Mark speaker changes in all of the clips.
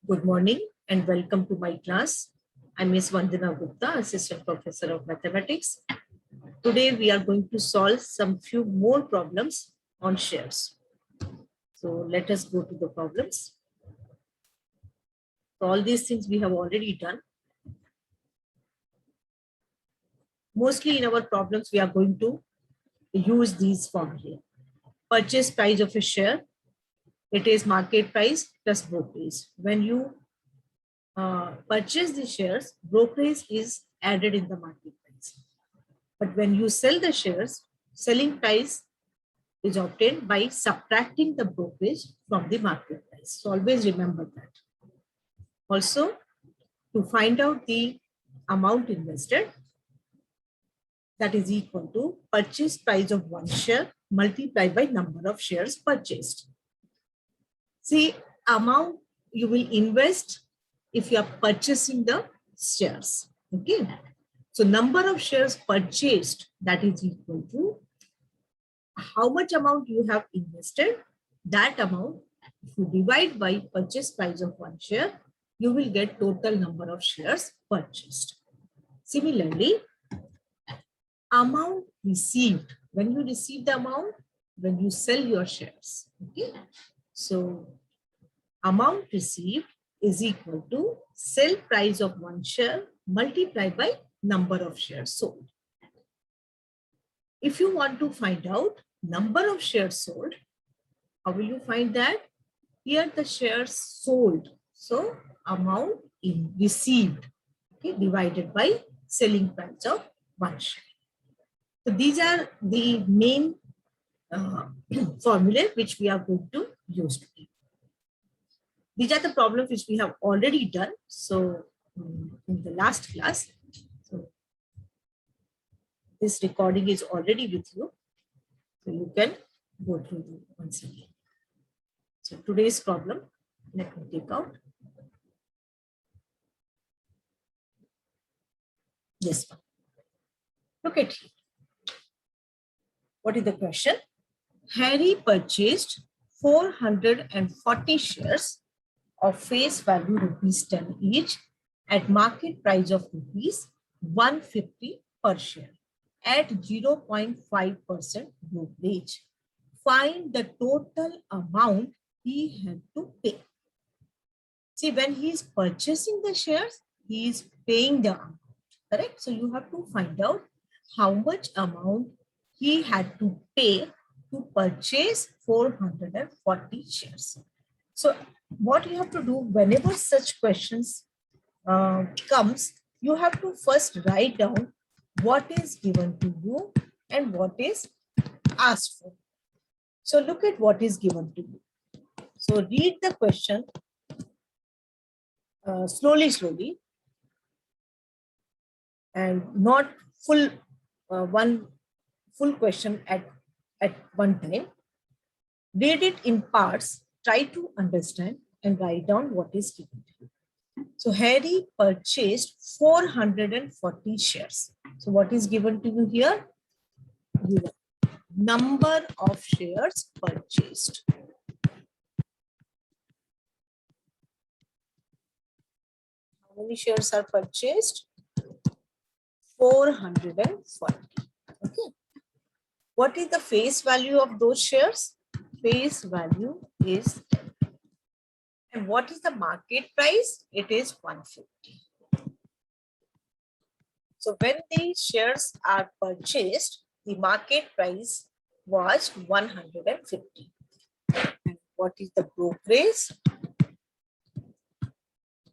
Speaker 1: Good morning and welcome to my class. I'm Ms. Vandana Gupta, Assistant Professor of Mathematics. Today we are going to solve some few more problems on shares. So let us go to the problems. So all these things we have already done. Mostly in our problems we are going to use these formulae. Purchase price of a share, it is market price plus brokerage. When you purchase the shares, brokerage is added in the market price. But when you sell the shares, selling price is obtained by subtracting the brokerage from the market price. So always remember that. Also, to find out the amount invested, that is equal to purchase price of one share multiplied by number of shares purchased. See, amount you will invest if you are purchasing the shares. Okay. So number of shares purchased, that is equal to how much amount you have invested. That amount, if you divide by purchase price of one share, you will get total number of shares purchased. Similarly, amount received, when you receive the amount, when you sell your shares. Okay. So amount received is equal to sell price of one share multiplied by number of shares sold. If you want to find out number of shares sold, how will you find that? Here the shares sold. So amount in received, okay, divided by selling price of one share. So these are the main formula which we are going to use today. These are the problems which we have already done. So in the last class, so this recording is already with you. So you can go through it once again. So today's problem, let me take out this one. Look at here. What is the question? Harry purchased 440 shares of face value rupees 10 each at market price of rupees 150 per share at 0.5% brokerage. Find the total amount he had to pay. See, when he is purchasing the shares, he is paying the amount, correct? So you have to find out how much amount he had to pay to purchase 440 shares. So what you have to do whenever such questions comes, you have to first write down what is given to you and what is asked for. So look at what is given to you. So read the question slowly, and not full one full question at one time. Read it in parts, try to understand and write down what is given to you. So Harry purchased 440 shares. So what is given to you here? Number of shares purchased. How many shares are purchased? 440. Okay. What is the face value of those shares? Face value is 10. And what is the market price? It is 150. So when these shares are purchased, the market price was 150. And what is the brokerage?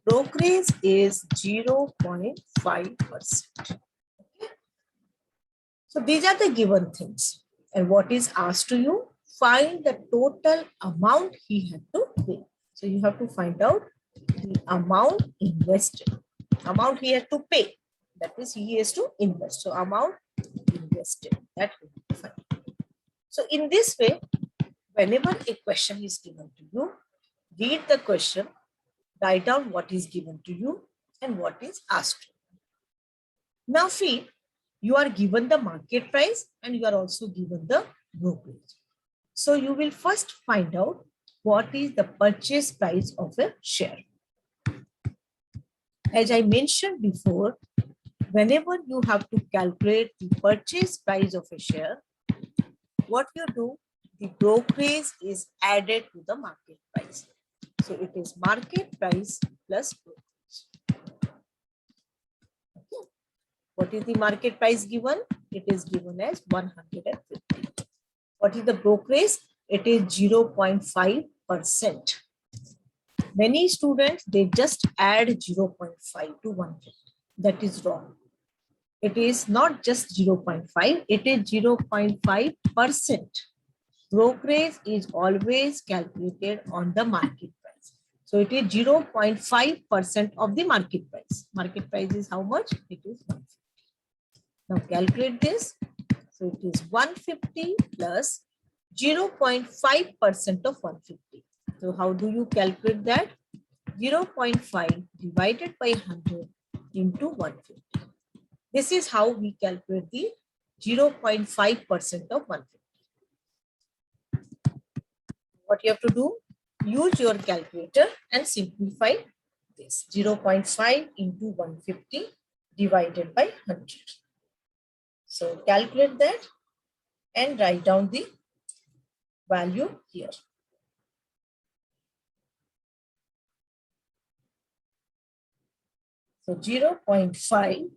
Speaker 1: Brokerage is 0.5%. Okay. So these are the given things. And what is asked to you? Find the total amount he had to pay. So you have to find out the amount invested. Amount he had to pay. That means he has to invest. So amount invested. That we have to find. So in this way, whenever a question is given to you, read the question, write down what is given to you and what is asked. Now see, you are given the market price and you are also given the brokerage. So you will first find out what is the purchase price of a share. As I mentioned before, whenever you have to calculate the purchase price of a share, what you do, the brokerage is added to the market price. So it is market price plus brokerage. Okay. What is the market price given? It is given as 150. What is the brokerage? It is 0.5%. Many students, they just add 0.5 to 150. That is wrong. It is not just 0.5, it is 0.5%. Brokerage is always calculated on the market price. So it is 0.5% of the market price. Market price is how much? It is 150. Now calculate this. So it is 150 plus 0.5% of 150. So how do you calculate that? 0.5 divided by 100 into 150. This is how we calculate the 0.5% of 150. What you have to do? Use your calculator and simplify this. 0.5 into 150 divided by 100. So calculate that and write down the value here. So 0.5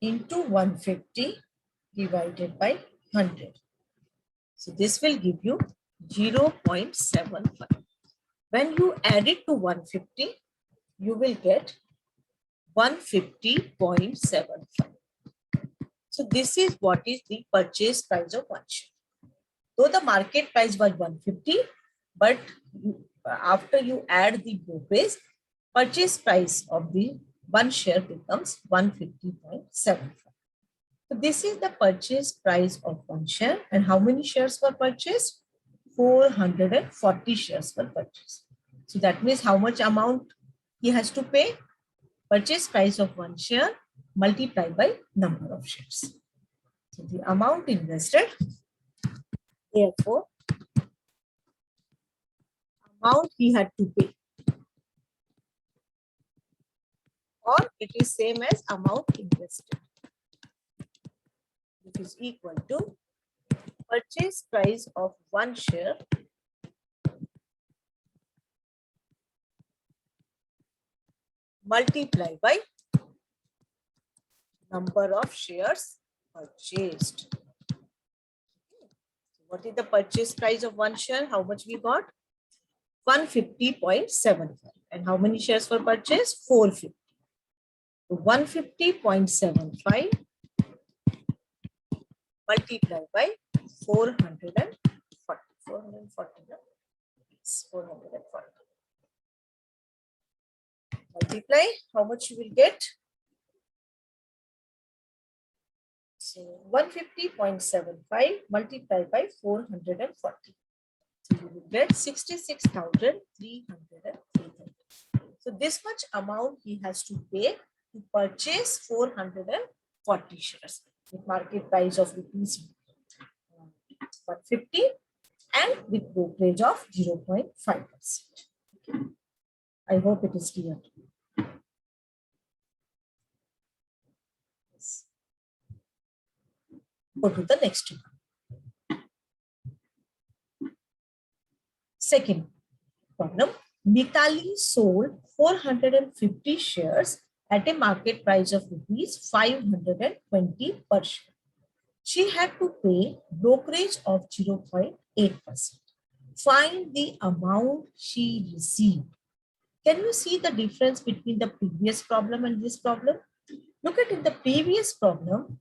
Speaker 1: into 150 divided by 100. So this will give you 0.75. When you add it to 150, you will get 150.75. So this is what is the purchase price of one share. Though the market price was 150, but after you add the brokerage, purchase price of the one share becomes 150.75. So this is the purchase price of one share. And how many shares were purchased? 440 shares were purchased. So that means how much amount he has to pay? Purchase price of one share multiplied by number of shares. So the amount invested, therefore, amount he had to pay, or it is same as amount invested, which is equal to purchase price of one share multiplied by number of shares purchased. What is the purchase price of one share? How much we got? 150.75. And how many shares were purchased? 450. So 150.75 multiplied by 440. 440. Multiply, how much you will get? So 150.75 multiplied by 440. So you will get 66,303. So this much amount he has to pay to purchase 440 shares with market price of rupees 150 and with brokerage of 0.5%. Okay. I hope it is clear. Yes. Go to the next one. Second problem. Mitali sold 450 shares at a market price of rupees 520 per share. She had to pay brokerage of 0.8%. Find the amount she received. Can you see the difference between the previous problem and this problem? Look at in the previous problem,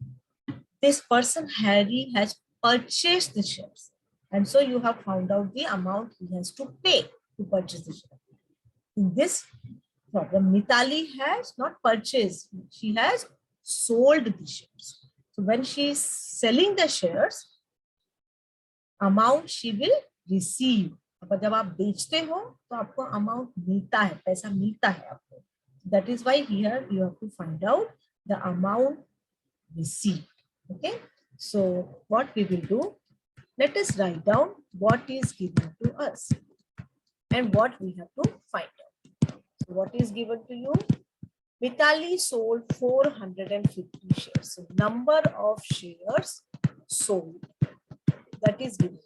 Speaker 1: this person Harry has purchased the shares. And so you have found out the amount he has to pay to purchase the share. In this problem, Mitali has not purchased, she has sold the shares. So when she is selling the shares, amount she will receive. अब जब आप बेचते हो तो आपको amount मिलता है, पैसा मिलता है आपको. That is why here you have to find out the amount received. Okay. So what we will do, let us write down what is given to us and what we have to find out. So what is given to you? Mitali sold 450 shares. So number of shares sold, that is given.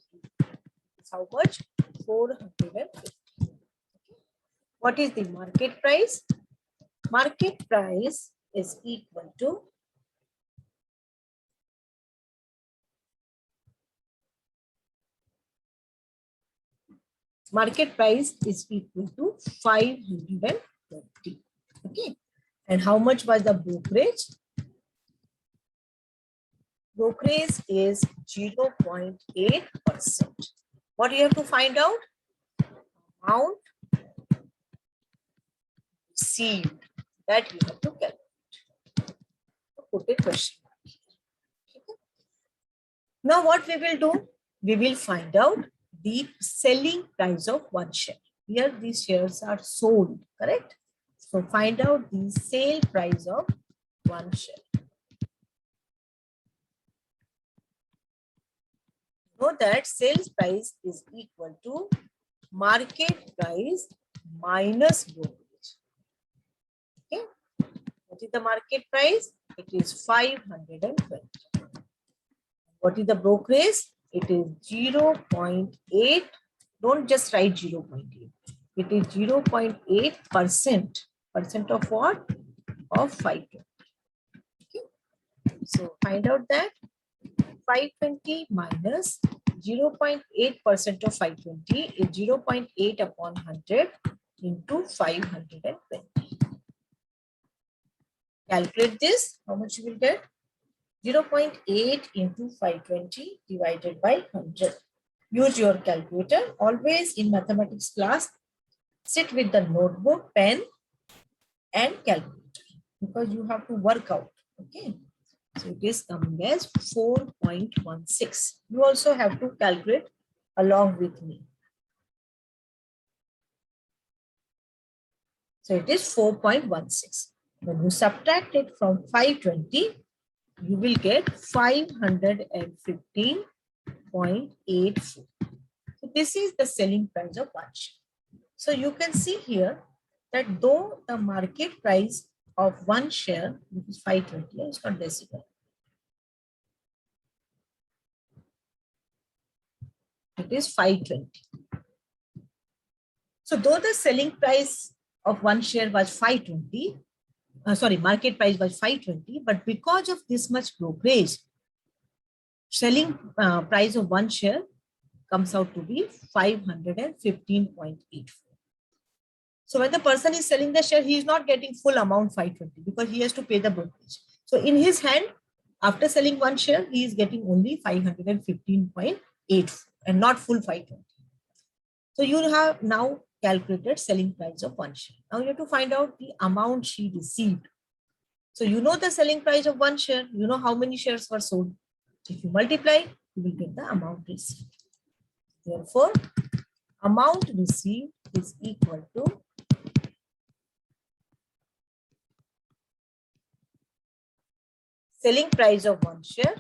Speaker 1: How much? 450. What is the market price? Market price is equal to market price is equal to 520. Okay. And how much was the brokerage? Brokerage is 0.8%. What you have to find out? Amount received, that you have to calculate. Put a question mark here. Now what we will do? We will find out the selling price of one share. Here these shares are sold, correct? So find out the sale price of one share. Know that sales price is equal to market price minus brokerage. Okay. What is the market price? It is 520. What is the brokerage? It is 0.8. Don't just write 0.8. It is 0.8%. Percent of what? Of 520. Okay. So find out that 520 minus 0.8% of 520 is 0.8 upon 100 into 520. Calculate this. How much you will get? 0.8 into 520 divided by 100. Use your calculator. Always in mathematics class, sit with the notebook, pen and calculator because you have to work out. Okay. So it is coming as 4.16. You also have to calculate along with me. So it is 4.16. When you subtract it from 520, you will get 515.84. So this is the selling price of one share. So you can see here that though the market price of one share, which is 520, it's not decimal. It is 520. So though the selling price of one share was 520, market price was 520, but because of this much brokerage, selling price of one share comes out to be 515.84. So when the person is selling the share, he is not getting full amount 520 because he has to pay the brokerage. So in his hand, after selling one share, he is getting only 515.84 and not full 520. So you have now calculated selling price of one share. Now you have to find out the amount she received. So you know the selling price of one share, you know how many shares were sold. If you multiply, you will get the amount received. Therefore, amount received is equal to selling price of one share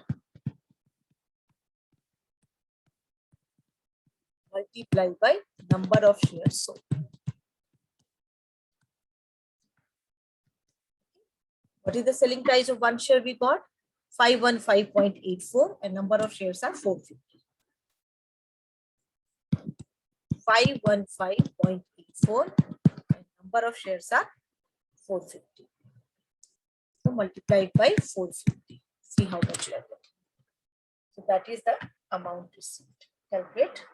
Speaker 1: multiplied by number of shares sold. What is the selling price of one share we got? 515.84 and number of shares are 450. 515.84 and number of shares are 450. So multiplied by 450. See how much you are getting. So that is the amount received. Calculate.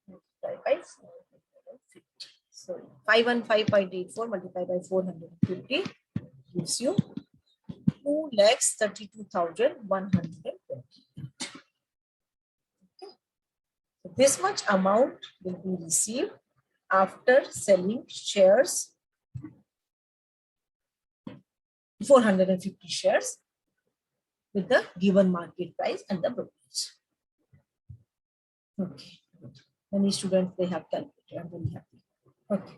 Speaker 1: Multiply by 450. So 515.84 multiplied by 450 gives you 2,32,120. Okay. So this much amount will be received after selling shares, 450 shares with the given market price and the brokerage. Okay. Many students, they have calculated. I'm very happy. Okay.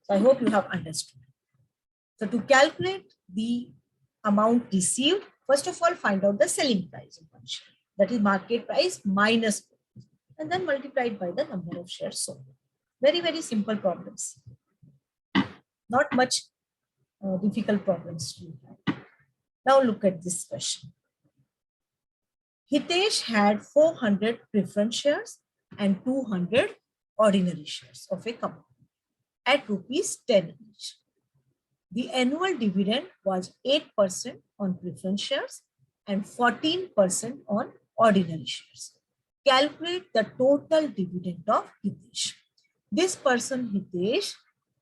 Speaker 1: So I hope you have understood. So to calculate the amount received, first of all, find out the selling price of one share. That is market price minus, and then multiply it by the number of shares sold. Very, very simple problems. Not much difficult problems to have. Now look at this question. Hitesh had 400 preference shares and 200 ordinary shares of a company at rupees 10 each. The annual dividend was 8% on preference shares and 14% on ordinary shares. Calculate the total dividend of Hitesh. This person, Hitesh,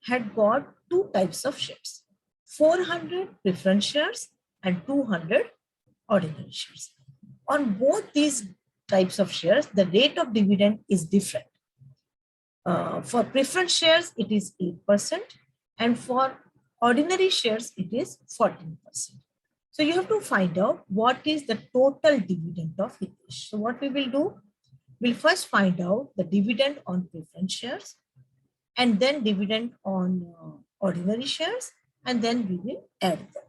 Speaker 1: had got two types of shares, 400 preference shares and 200 ordinary shares. On both these types of shares, the rate of dividend is different. For preference shares, it is 8%, and for ordinary shares, it is 14%. So you have to find out what is the total dividend of Hitesh. So what we will do, we'll first find out the dividend on preference shares, and then dividend on ordinary shares, and then we will add them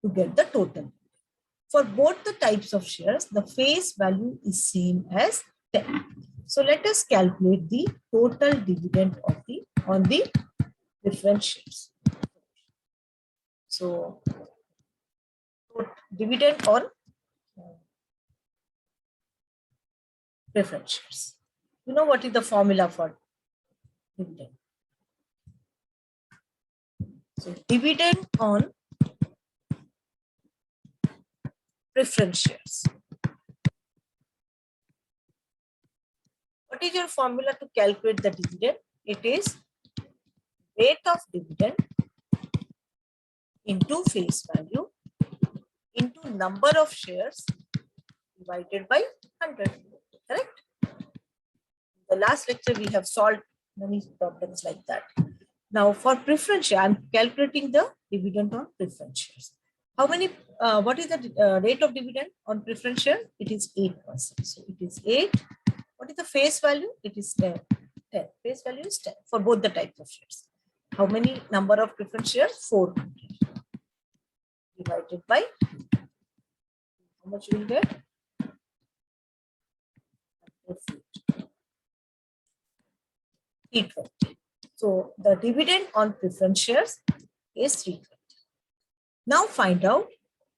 Speaker 1: to get the total. For both the types of shares, the face value is same as 10. So let us calculate the total dividend of on the preference shares. So dividend on preference shares. You know what is the formula for dividend? So dividend on preference shares. What is your formula to calculate the dividend? It is rate of dividend into face value into number of shares divided by 100. Correct? The last lecture we have solved many problems like that. Now for preference share, I'm calculating the dividend on preference shares. How many? What is the rate of dividend on preference share? It is 8%. So it is 8. What is the face value? It is 10. 10. Face value is 10 for both the types of shares. How many number of preference shares? 400 divided by how much you will get? 320. So the dividend on preference shares is 320. Now find out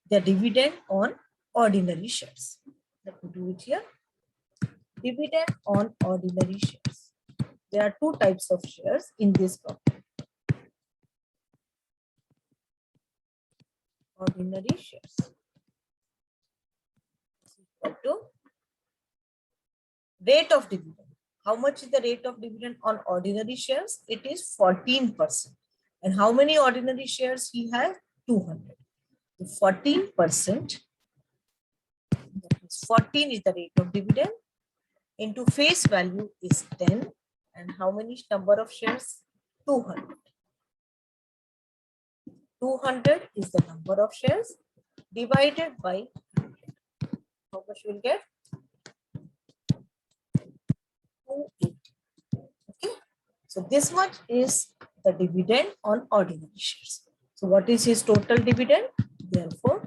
Speaker 1: the dividend on ordinary shares. Let me do it here. Dividend on ordinary shares. There are two types of shares in this problem. Ordinary shares. Equal to rate of dividend. How much is the rate of dividend on ordinary shares? It is 14%. And how many ordinary shares he has? 200. 14%. 14 is the rate of dividend into face value is 10. And how many number of shares? 200. 200 is the number of shares divided by 100. How much you will get? 280. Okay. So this much is the dividend on ordinary shares. So what is his total dividend? Therefore,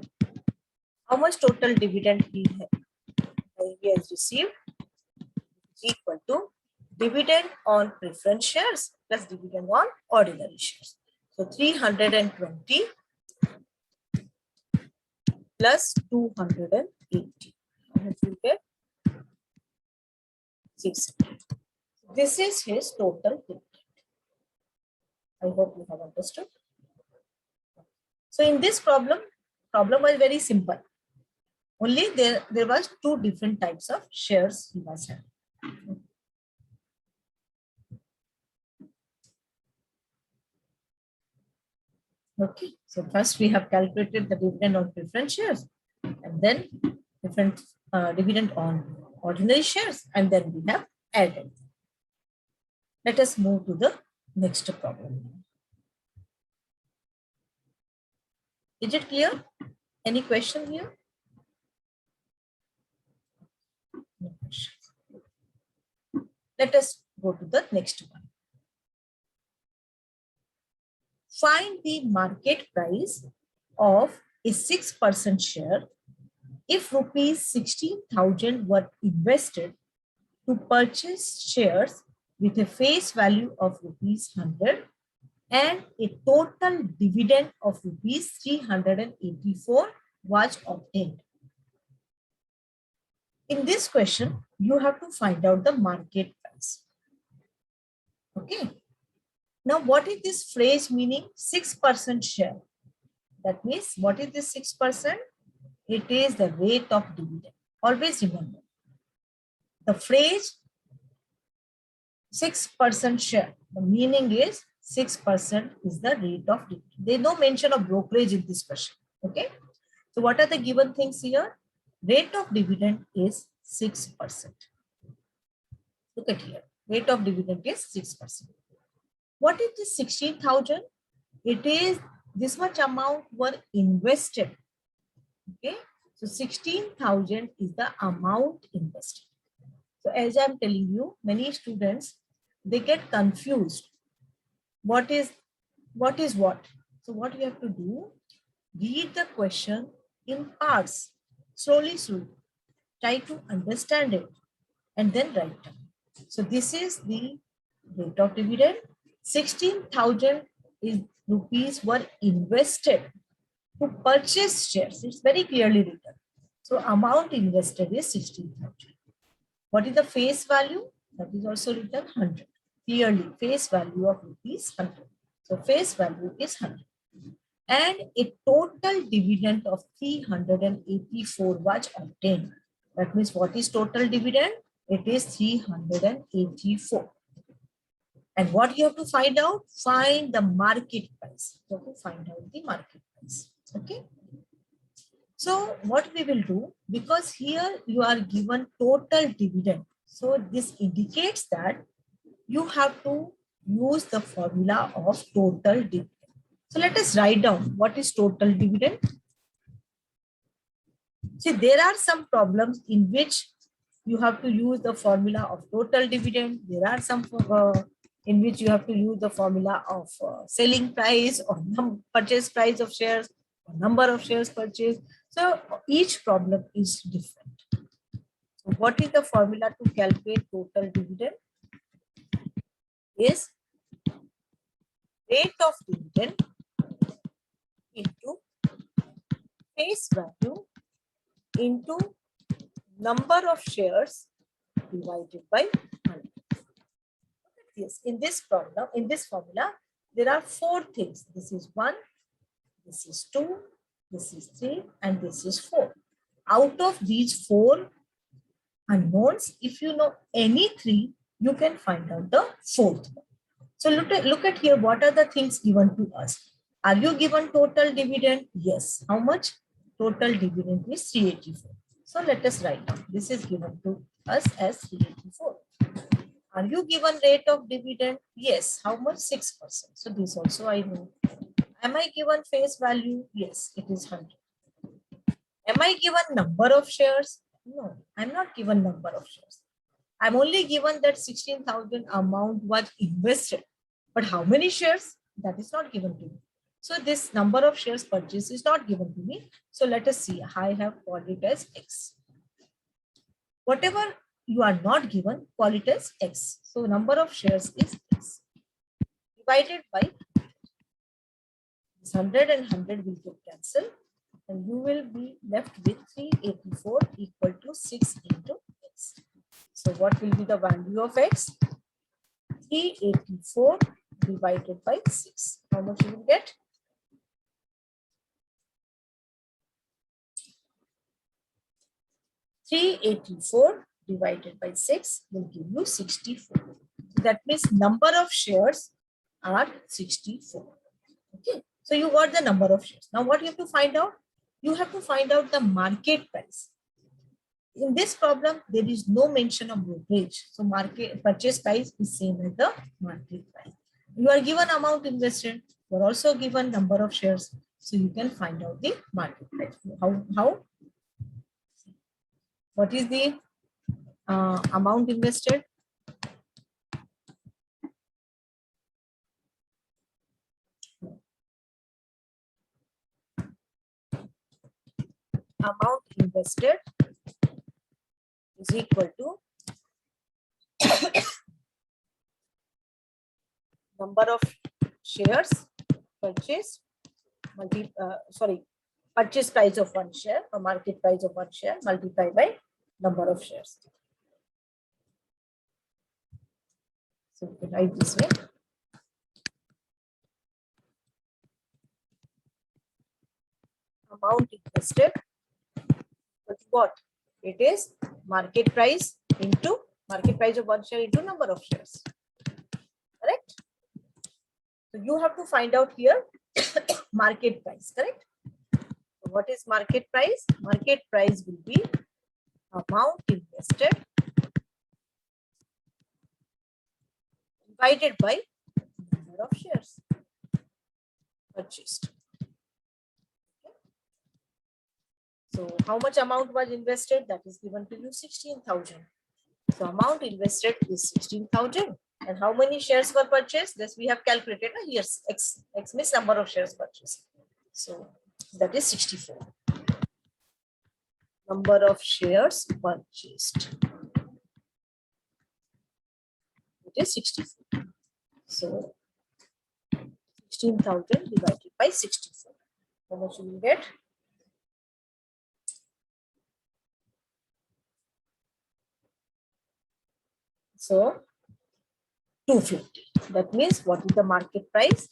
Speaker 1: how much total dividend he has received is equal to dividend on preference shares plus dividend on ordinary shares. So 320 plus 280. How much you get? 600. This is his total dividend. I hope you have understood. So in this problem was very simple. Only there was two different types of shares he was having. Okay, so first we have calculated the dividend on preference shares, and then different dividend on ordinary shares, and then we have added. Let us move to the next problem. Is it clear? Any question here? No questions. Let us go to the next one. Find the market price of a 6% share if rupees 16,000 were invested to purchase shares with a face value of rupees 100 and a total dividend of rupees 384 was obtained. In this question, you have to find out the market price. Okay. Now, what is this phrase meaning? 6% share. That means, what is this 6%? It is the rate of dividend. Always remember. The phrase 6% share. The meaning is 6% is the rate of dividend. There is no mention of brokerage in this question. Okay. So what are the given things here? Rate of dividend is 6%. Look at here. Rate of dividend is 6%. What is this 16,000? It is this much amount were invested. Okay. So 16,000 is the amount invested. So as I'm telling you, many students, they get confused. What is what? So what you have to do, read the question in parts, slowly. Try to understand it and then write down. So this is the rate of dividend. 16,000 rupees were invested to purchase shares. It's very clearly written. So amount invested is 16,000. What is the face value? That is also written 100. Clearly, face value of rupees 100. So face value is 100. And a total dividend of 384 was obtained. That means what is total dividend? It is 384. And what you have to find out? Find the market price. You have to find out the market price. Okay. So what we will do, because here you are given total dividend. So this indicates that you have to use the formula of total dividend. So let us write down what is total dividend. See, there are some problems in which you have to use the formula of total dividend. There are some in which you have to use the formula of selling price or purchase price of shares or number of shares purchased. So each problem is different. So what is the formula to calculate total dividend? Is rate of dividend into face value into number of shares divided by 100. Yes, in this problem, in this formula, there are 4 things. This is 1, this is 2, this is 3, and this is 4. Out of these 4 unknowns, if you know any 3, you can find out the 4th one. So look at here, what are the things given to us? Are you given total dividend? Yes. How much? Total dividend is 384. So let us write down. This is given to us as 384. Are you given rate of dividend? Yes. How much? 6%. So this also I know. Am I given face value? Yes, it is 100. Am I given number of shares? No, I'm not given number of shares. I'm only given that 16,000 amount was invested. But how many shares? That is not given to me. So this number of shares purchased is not given to me. So let us see. I have called it as X. Whatever you are not given, call it as X. So number of shares is X. Divided by 100 and 100 will get cancelled. And you will be left with 384 equal to 6 into X. So what will be the value of X? 384 divided by 6. How much you will get? $384 divided by 6 will give you 64. That means number of shares are 64. Okay. So you got the number of shares. Now what you have to find out? You have to find out the market price. In this problem, there is no mention of brokerage. So market purchase price is same as the market price. You are given amount invested. You are also given number of shares. So you can find out the market price. How? What is the amount invested? Amount invested is equal to number of shares purchased purchase price of one share or market price of one share multiplied by number of shares. So we can write this way. Amount invested, but what? It is market price into market price of one share into number of shares. Correct? So you have to find out here market price, correct? So what is market price? Market price will be amount invested divided by number of shares purchased. So how much amount was invested? That is given to you 16,000. So amount invested is 16,000. And how many shares were purchased? This we have calculated. Here's X means number of shares purchased. So that is 64. Number of shares purchased. It is 64. So 16,000 divided by 64. How much you will get? So 250. That means what is the market price?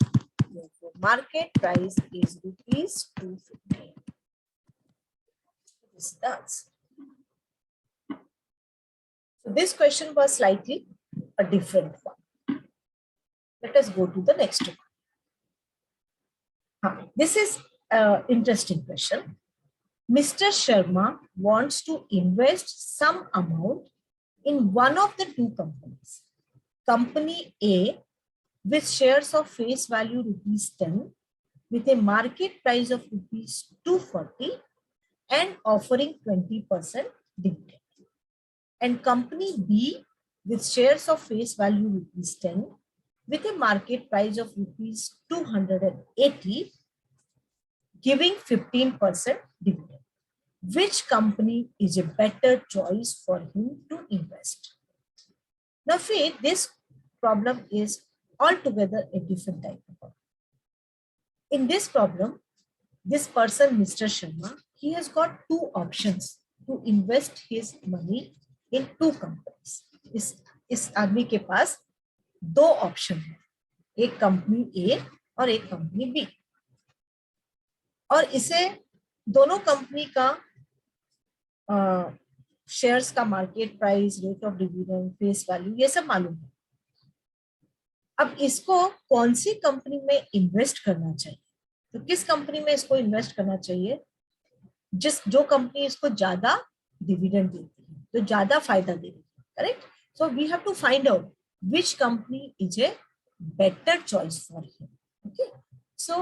Speaker 1: Therefore, market price is rupees 250. This is the answer. So this question was slightly a different one. Let us go to the next one. This is an interesting question. Mr. Sharma wants to invest some amount in one of the two companies. Company A with shares of face value rupees 10 with a market price of rupees 240 and offering 20% dividend. And company B with shares of face value rupees 10 with a market price of rupees 280 giving 15% dividend. Which company is a better choice for him to invest? Now, Faith, this problem is altogether a different type of problem. In this problem, this person, Mr. Sharma, he has got two options to invest his money in two companies. इस आदमी के पास दो option है, एक company ए और एक company B, और इसे दोनों कंपनी का शेयर्स का market price, rate of dividend, face value ये सब मालूम है. अब इसको कौन सी कंपनी में इन्वेस्ट करना चाहिए? तो किस कंपनी में इसको इन्वेस्ट करना चाहिए? जो कंपनी इसको ज्यादा डिविडेंड देती है, तो ज्यादा फायदा देती है. Correct? So we have to find out which company is a better choice for him. Okay, so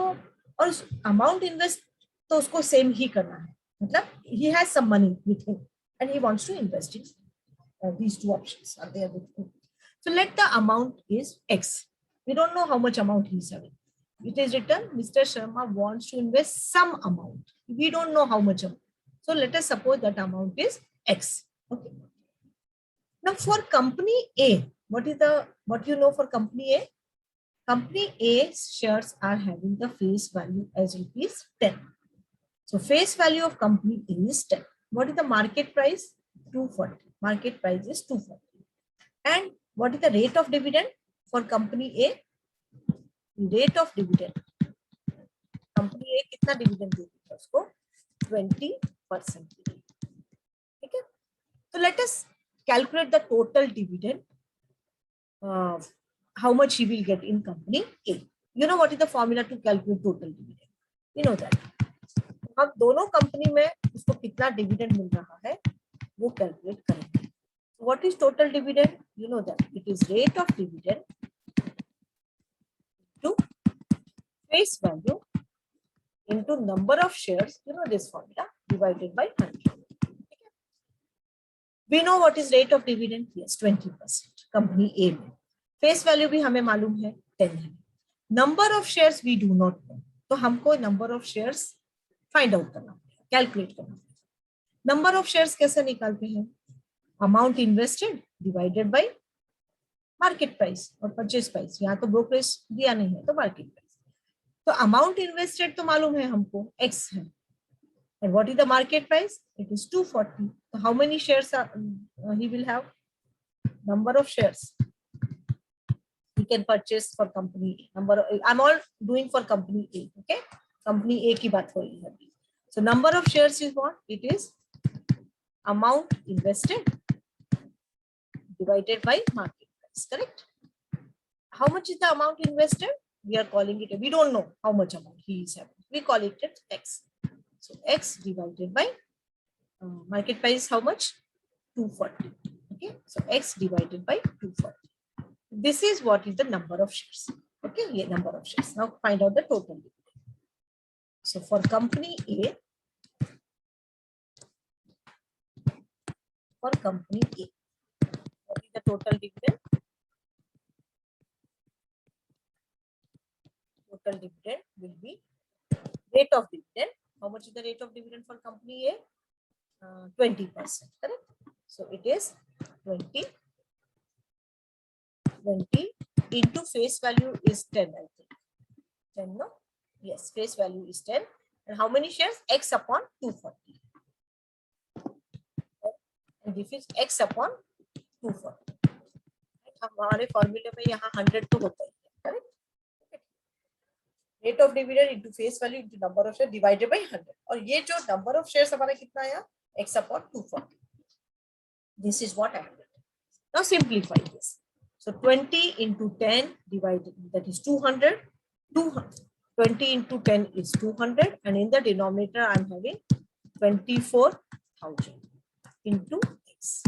Speaker 1: और अमाउंट इन्वेस्ट तो उसको सेम ही करना है, मतलब he has some money with him and he wants to invest in these two options are there with him. So let the amount is X. We don't know how much amount he is having. It is written Mr. Sharma wants to invest some amount. We don't know how much amount. So let us suppose that amount is X. Okay. Now for company A, what you know for company A? Company A's shares are having the face value as rupees 10. So face value of company A is 10. What is the market price? 240. Market price is 240. And what is the rate of dividend for company A? Rate of dividend. Company A कितना dividend देती है उसको? 20%. ठीक है? So let us calculate the total dividend. How much he will get in company A. You know what is the formula to calculate total dividend? You know that. हम दोनों company में इसको कितना डिविडेंड मिल रहा है वो कैलकुलेट करेंगे. What is total dividend? You know that it is rate of dividend to face value into number of shares. You know this formula, divided by 100. We know what is rate of dividend. Yes, 20% company A में. Face value भी हमें मालूम है 10 है. Number of shares we do not know, तो हमको number of shares find out करना, calculate करना. नंबर ऑफ शेयर्स कैसे निकालते हैं? Amount invested divided by market price और परचेज प्राइस, यहाँ तो ब्रोकरेज दिया नहीं है तो मार्केट प्राइस। तो अमाउंट इन्वेस्टेड तो मालूम है हमको x है, and what is the market price? It is 240. So how many shares he will have? Number of shares he can purchase for company A. I'm all doing for company A. Okay, company A की बात हो रही है अभी. So number of shares is what? It is amount invested divided by market price. Correct? How much is the amount invested? We are calling it. We don't know how much amount he is having. We call it X. So X divided by market price. How much? 240. Okay. So X divided by 240. This is what is the number of shares. Okay. Yeah, number of shares. Now find out the total. So for company A, what is the total dividend? Total dividend will be rate of dividend. How much is the rate of dividend for company A? 20%. Correct. So it is 20 into face value is 10. I think 10. No. Yes, face value is 10. And how many shares? X upon 240. And this is X upon 240. हमारे फॉर्मूले में यहाँ 100 तो होता ही है. Correct. Rate of dividend into face value into number of share divided by 100. और ये जो नंबर ऑफ शेयर्स हमारा कितना आया? X upon 240. This is what I have written. Now simplify this. So 20 into 10 divided, that is 200. 20 into 10 is 200, and in the denominator I am having 24,000 into X.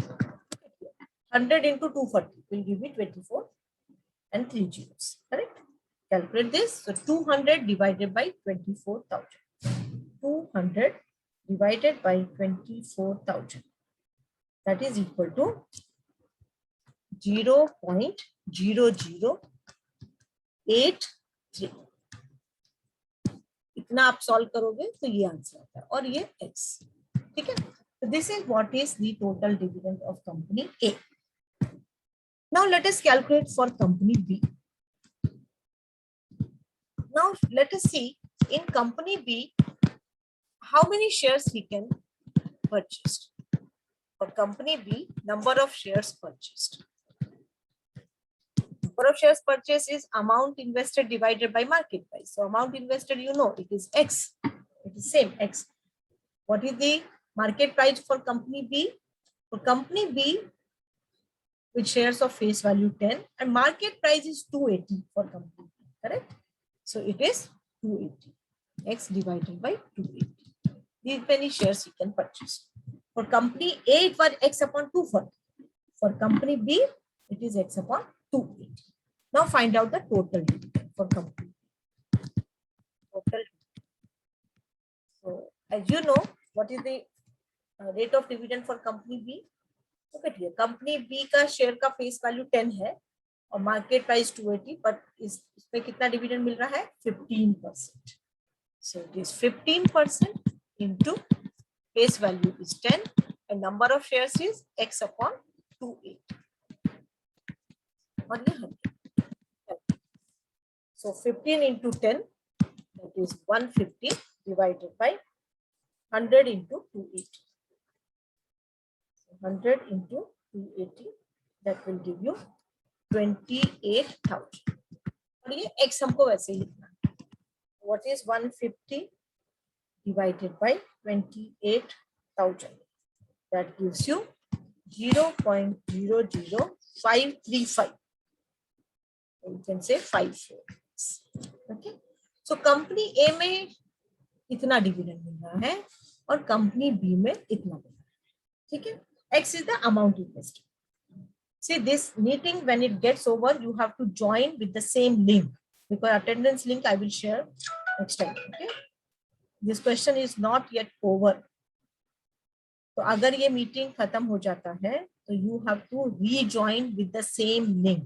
Speaker 1: 100 into 240 will give me 24 and 3 zeros. Correct? Calculate this. So 200 divided by 24,000. 200 divided by 24,000. That is equal to 0.0083. इतना आप solve करोगे तो ये answer आता है और ये x. ठीक है. So this is what is the total dividend of company A. Now let us calculate for company B. Now let us see in company B how many shares he can purchase. For company B, number of shares purchased. Number of shares purchased is amount invested divided by market price. So amount invested, you know, it is X. It is same X. What is the market price for company B? For company B, with shares of face value 10, and market price is 280 for company B. Correct? So it is 280. X divided by 280. These many shares you can purchase. For company A, it was X upon 240. For company B, it is X upon 280. Now find out the total dividend for company. Total. So as you know, what is the rate of dividend for company B? Look at here. Company B का share का face value 10 है और market price 280, but इसमें कितना dividend मिल रहा है? 15%. So it is 15% into face value is 10 and number of shares is X upon 280. So 15 into 10, that is 150 divided by 100 into 280. So 100 into 280, that will give you 28,000. और ये X हमको वैसे ही लिखना है. What is 150 divided by 28,000? That gives you 0.00535. You can say 54. Okay. So company A में इतना dividend मिल रहा है और कंपनी B में इतना मिल रहा है. ठीक है. X is the amount invested. See this meeting, when it gets over, you have to join with the same link because attendance link I will share next time. Okay. This question is not yet over. तो अगर ये meeting खत्म हो जाता है तो you have to rejoin with the same link.